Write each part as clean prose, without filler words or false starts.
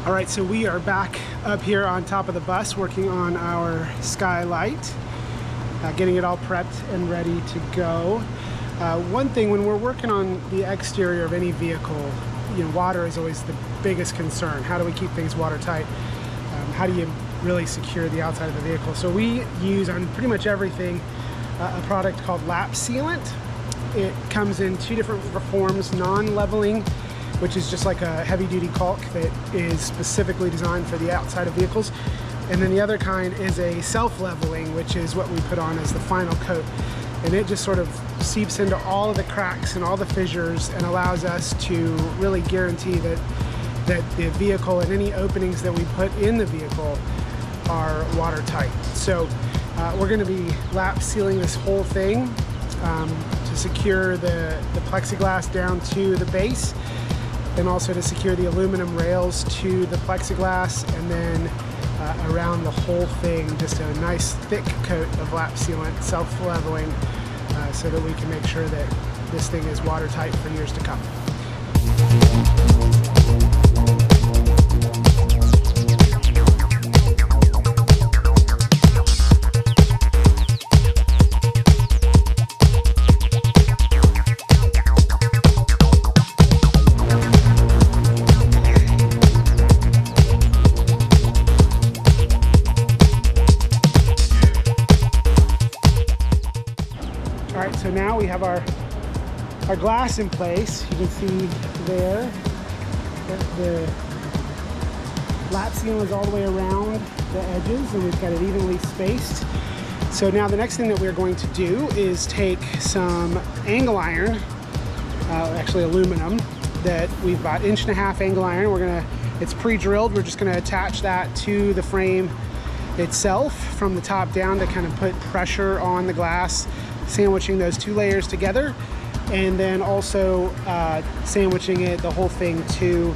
All right, so we are back up here on top of the bus working on our Skylight, getting it all prepped and ready to go. One thing, when we're working on the exterior of any vehicle, water is always the biggest concern. How do we keep things watertight? How do you really secure the outside of the vehicle? So we use on pretty much everything a product called lap sealant. It comes in two different forms: non-leveling, which is just like a heavy-duty caulk that is specifically designed for the outside of vehicles. And then the other kind is a self-leveling, which is what we put on as the final coat. And it just sort of seeps into all of the cracks and all the fissures and allows us to really guarantee that the vehicle and any openings that we put in the vehicle are watertight. So we're gonna be lap sealing this whole thing to secure the plexiglass down to the base, and also to secure the aluminum rails to the plexiglass, and then around the whole thing, just a nice thick coat of lap sealant, self-leveling, so that we can make sure that this thing is watertight for years to come. All right, so now we have our glass in place. You can see there that the lap seal is all the way around the edges, and we've got it evenly spaced. So now the next thing that we're going to do is take some angle iron, actually aluminum, that we've bought 1.5 inch angle iron. It's pre-drilled. We're just gonna attach that to the frame itself from the top down to kind of put pressure on the glass, sandwiching those two layers together, and then also sandwiching the whole thing to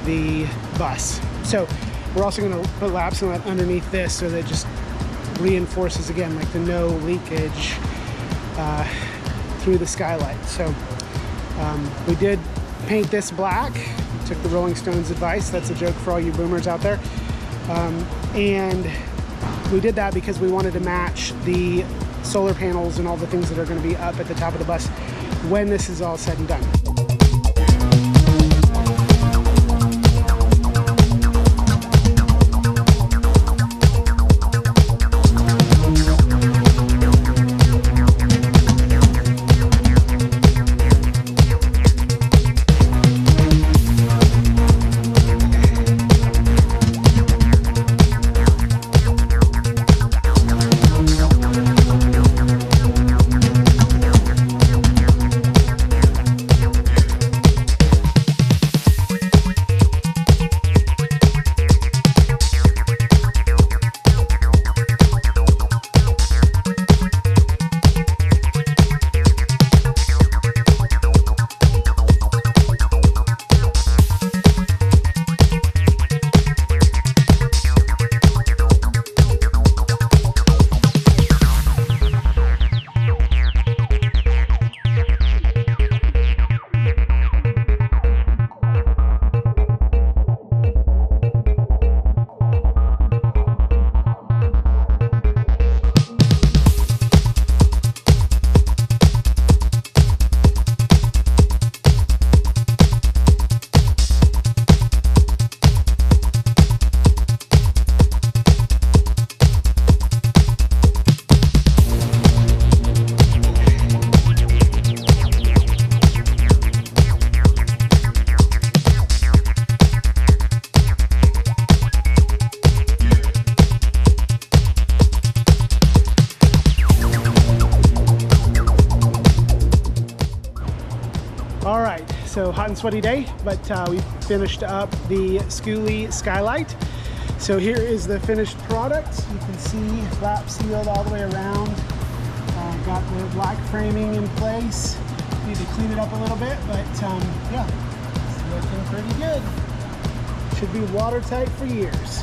the bus. So we're also going to put lap sealant underneath this so that it just reinforces, again, like the no leakage through the Skylight. So we did paint this black. Took the Rolling Stones advice. That's a joke for all you boomers out there. And we did that because we wanted to match the solar panels and all the things that are going to be up at the top of the bus when this is all said and done. All right, so hot and sweaty day, but we finished up the Skoolie Skylight. So here is the finished product. You can see lap sealed all the way around. Got the black framing in place. Need to clean it up a little bit, but yeah, it's looking pretty good. Should be watertight for years.